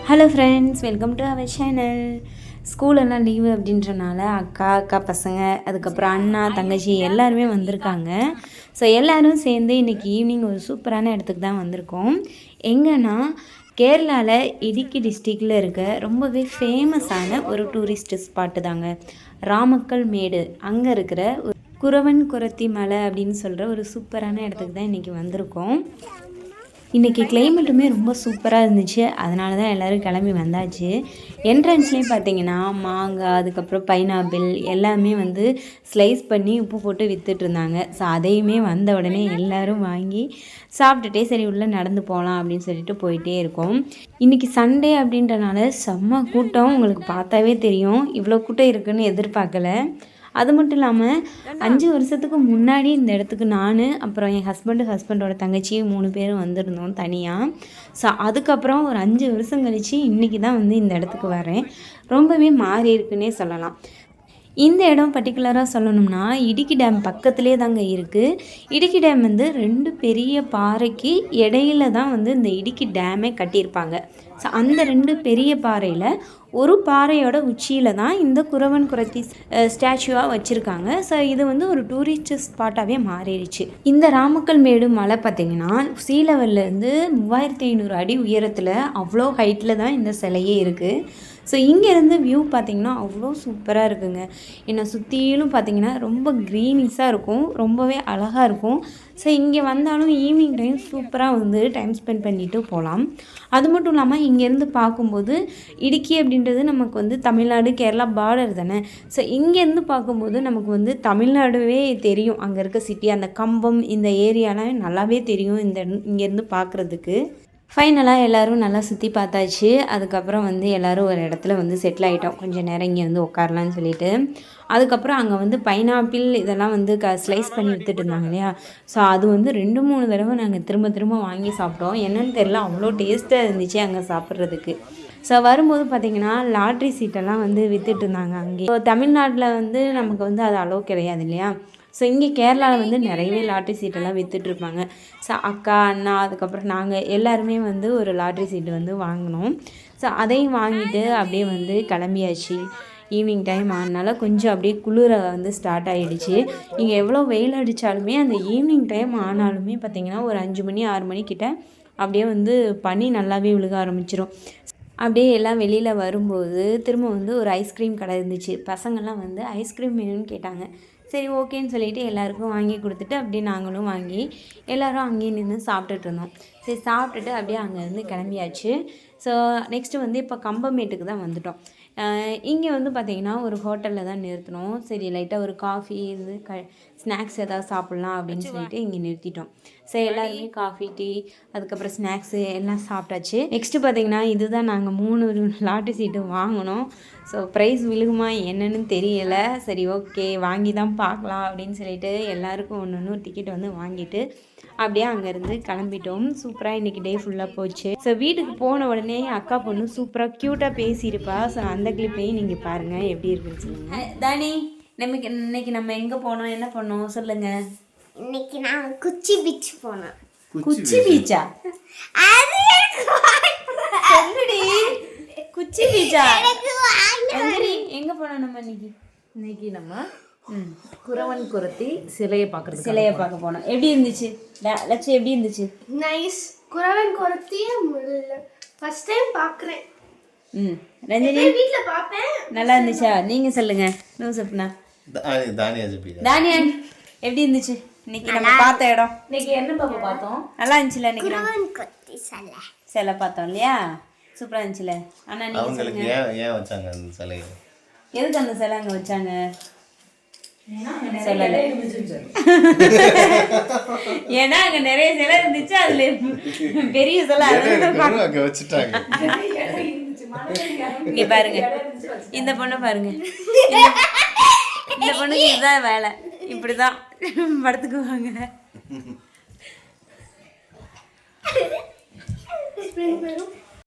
Hello friends, welcome to our channel. ஸ்கூலெல்லாம் leave அப்படின்றனால அக்கா பசங்க, அதுக்கப்புறம் அண்ணா தங்கச்சி எல்லாருமே வந்திருக்காங்க. ஸோ எல்லோரும் சேர்ந்து இன்றைக்கி ஈவினிங் ஒரு சூப்பரான இடத்துக்கு தான் வந்திருக்கோம். எங்கன்னா கேரளாவில் இடுக்கி டிஸ்ட்ரிக்டில் இருக்க ரொம்பவே ஃபேமஸான ஒரு டூரிஸ்ட் ஸ்பாட்டு தாங்க ராமக்கல் மேடு. அங்கே இருக்கிற குறவன் குரத்தி மலை அப்படின்னு சொல்கிற ஒரு சூப்பரான இடத்துக்கு தான் இன்றைக்கி வந்திருக்கோம். இன்றைக்கி கிளைமேட்டுமே ரொம்ப சூப்பராக இருந்துச்சு, அதனால தான் எல்லோரும் கிளம்பி வந்தாச்சு. என்ட்ரன்ஸ்லேயும் பார்த்தீங்கன்னா மாங்காய், அதுக்கப்புறம் பைனாப்பிள் எல்லாமே வந்து ஸ்லைஸ் பண்ணி உப்பு போட்டு விற்றுட்ருந்தாங்க. ஸோ அதையுமே வந்த உடனே எல்லோரும் வாங்கி சாப்பிட்டுட்டே சரி உள்ளே நடந்து போகலாம் அப்படின்னு சொல்லிட்டு போயிட்டே இருக்கோம். இன்றைக்கி சண்டே அப்படின்றனால செம்ம கூட்டம், உங்களுக்கு பார்த்தாவே தெரியும். இவ்வளோ கூட்டம் இருக்குதுன்னு எதிர்பார்க்கல. அது மட்டும் இல்லாமல் 5 வருஷத்துக்கு முன்னாடி இந்த இடத்துக்கு நான், அப்புறம் என் ஹஸ்பண்டோட தங்கச்சி 3 பேரும் வந்திருந்தோம் தனியாக. ஸோ அதுக்கப்புறம் ஒரு 5 வருஷம் கழித்து இன்றைக்கி தான் வந்து இந்த இடத்துக்கு வரேன். ரொம்பவே மாறி இருக்குன்னே சொல்லலாம். இந்த இடம் பர்டிகுலராக சொல்லணும்னா இடுக்கி டேம் பக்கத்துலேயே தாங்க இருக்குது. இடுக்கி டேம் வந்து 2 பெரிய பாறைக்கு இடையில தான் வந்து இந்த இடுக்கி டேமே கட்டியிருப்பாங்க. ஸோ அந்த 2 பெரிய பாறையில் ஒரு பாறையோட உச்சியில் தான் இந்த குறவன் குரத்தி ஸ்டாச்சுவாக வச்சுருக்காங்க. ஸோ இது வந்து ஒரு டூரிஸ்ட் ஸ்பாட்டாகவே மாறிடுச்சு. இந்த ராமக்கல் மேடு மலை பார்த்திங்கன்னா சீ லெவல்லேருந்து 3500 அடி உயரத்தில் அவ்வளோ ஹைட்டில் தான் இந்த சிலையே இருக்குது. ஸோ இங்கேருந்து வியூ பார்த்திங்கன்னா அவ்வளோ சூப்பராக இருக்குங்க. என்னை சுற்றிலும் பார்த்திங்கன்னா ரொம்ப க்ரீனிஸாக இருக்கும், ரொம்பவே அழகாக இருக்கும். ஸோ இங்கே வந்தாலும் ஈவினிங் டைம் சூப்பராக வந்து டைம் ஸ்பெண்ட் பண்ணிவிட்டு போகலாம். அது மட்டும் இல்லாமல் இங்கேருந்து பார்க்கும்போது இடுக்கி அப்படின்றது நமக்கு வந்து தமிழ்நாடு கேரளா பார்டர் தானே. ஸோ இங்கேருந்து பார்க்கும்போது நமக்கு வந்து தமிழ்நாடுவே தெரியும். அங்கே இருக்க சிட்டி, அந்த கம்பம், இந்த ஏரியாலாம் நல்லாவே தெரியும் இங்கேருந்து பார்க்குறதுக்கு. ஃபைனலாக எல்லோரும் நல்லா சுற்றி பார்த்தாச்சு. அதுக்கப்புறம் வந்து எல்லோரும் ஒரு இடத்துல வந்து செட்டில் ஆகிட்டோம். கொஞ்சம் நேரம் இங்கே வந்து உட்காரலான்னு சொல்லிட்டு. அதுக்கப்புறம் அங்கே வந்து பைனாப்பிள் இதெல்லாம் வந்து ஸ்லைஸ் பண்ணி விற்றுட்டு இருந்தாங்க இல்லையா. ஸோ அது வந்து 2-3 தடவை நாங்கள் திரும்ப வாங்கி சாப்பிட்டோம். என்னன்னு தெரியல, அவ்வளோ டேஸ்ட்டாக இருந்துச்சு அங்கே சாப்பிட்றதுக்கு. ஸோ வரும்போது பார்த்திங்கன்னா லாட்ரி சீட்டெல்லாம் வந்து விற்றுட்டு இருந்தாங்க அங்கே. ஸோ தமிழ்நாட்டில் வந்து நமக்கு வந்து அது அளவு கிடையாது இல்லையா. ஸோ இங்கே கேரளாவில் வந்து நிறையவே லாட்ரி சீட்டெல்லாம் விற்றுட்ருப்பாங்க. ஸோ அக்கா, அண்ணா, அதுக்கப்புறம் நாங்கள் எல்லாருமே வந்து ஒரு லாட்ரி சீட்டு வந்து வாங்கினோம். ஸோ அதையும் வாங்கிட்டு அப்படியே வந்து கிளம்பியாச்சு. ஈவினிங் டைம் ஆனால கொஞ்சம் அப்படியே குளிர வந்து ஸ்டார்ட் ஆகிடுச்சு. இங்கே எவ்வளோ வெயில் அடித்தாலுமே அந்த ஈவினிங் டைம் ஆனாலுமே பார்த்திங்கன்னா ஒரு 5 மணி 6 மணிக்கிட்ட அப்படியே வந்து பனி நல்லாவே விழுக ஆரம்பிச்சிடும். அப்படியே எல்லாம் வெளியில் வரும்போது திரும்ப வந்து ஒரு ஐஸ்கிரீம் கடை இருந்துச்சு. பசங்கள்லாம் வந்து ஐஸ்கிரீம் வேணும்னு கேட்டாங்க. சரி ஓகேன்னு சொல்லிவிட்டு எல்லாேருக்கும் வாங்கி கொடுத்துட்டு அப்படியே நாங்களும் வாங்கி எல்லோரும் அங்கேயே நின்று சாப்பிட்டுட்டு இருந்தோம். சரி சாப்பிட்டுட்டு அப்படியே அங்கேருந்து கிளம்பியாச்சு. ஸோ நெக்ஸ்ட்டு வந்து இப்போ கம்பமேட்டுக்கு தான் வந்துவிட்டோம். இங்கே வந்து பார்த்திங்கன்னா ஒரு ஹோட்டலில் தான் நிறுத்தினோம். சரி லைட்டாக ஒரு காஃபி இது ஸ்நாக்ஸ் எதாவது சாப்பிட்லாம் அப்படின்னு சொல்லிட்டு இங்கே நிறுத்திட்டோம். ஸோ எல்லாருமே காஃபி, டீ, அதுக்கப்புறம் ஸ்நாக்ஸு எல்லாம் சாப்பிட்டாச்சு. நெக்ஸ்ட்டு பார்த்திங்கன்னா இதுதான் நாங்கள் 3 லாட்ரி சீட்டு வாங்கினோம். ஸோ ப்ரைஸ் விழுகுமா என்னன்னு தெரியலை. சரி ஓகே வாங்கி தான் பார்க்கலாம் அப்படின்னு சொல்லிட்டு எல்லாருக்கும் ஒன்று டிக்கெட் வந்து வாங்கிட்டு அப்படியே அங்கேருந்து கிளம்பிட்டோம். சூப்பராக இன்றைக்கி டே ஃபுல்லாக போச்சு. ஸோ வீட்டுக்கு போன உடனே அக்கா பொண்ணு சூப்பராக க்யூட்டாக பேசியிருப்பா. ஸோ அந்த கிளிப்பையும் நீங்கள் பாருங்கள் எப்படி இருக்குன்னு சொல்லுங்கள். தானி, இன்னைக்கு நம்ம எங்கே போனோம், என்ன பண்ணோம் சொல்லுங்கள். இன்னைக்கு நான் குச்சி பீச் போனோம். குச்சி பீச்சா? சொல்லுடி. குச்சி பீச்சா? எங்கே போனோம் நம்ம இன்னைக்கு நம்ம குறவன் குரத்தி சிலையை பார்க்க போனோம். எப்படி இருந்துச்சு லட்சம்? எப்படி இருந்துச்சு? நைஸ். குறவன் குரத்தியை ஃபர்ஸ்ட் டைம் பார்க்குறேன். ரஞ்சனி வீட்ல பாப்பேன். நல்லா இருந்துச்சா? நீங்க சொல்லுங்க. நோசப்னா தானியா எப்படி இருந்துச்சு இன்னைக்கு நம்ம பார்த்த இடம்? இன்னைக்கு என்ன பாப்பா பார்த்தோம்? நல்லா இருந்துச்சுல? இன்னைக்கு குறவன் குரத்தி சிலை பார்த்தோம் இல்லையா? சூப்பரா இருந்துச்சுல. ஆனா நீங்க சொல்லுங்க, ஏன் வச்சாங்க அந்த சிலையை? எதுக்கு அந்த சிலை அங்க வச்சாங்க சொல்லல. ஏன்னா அங்க நிறைய சிலை இருந்துச்சு, அதுல பெரிய சிலை அங்க வச்சுட்டாங்க. இங்க பாருங்க, இந்த பொண்ணை பாருங்க. இந்த பொண்ணுக்கு இதுதான் வேலை, இப்படிதான் படுத்துக்குவாங்க.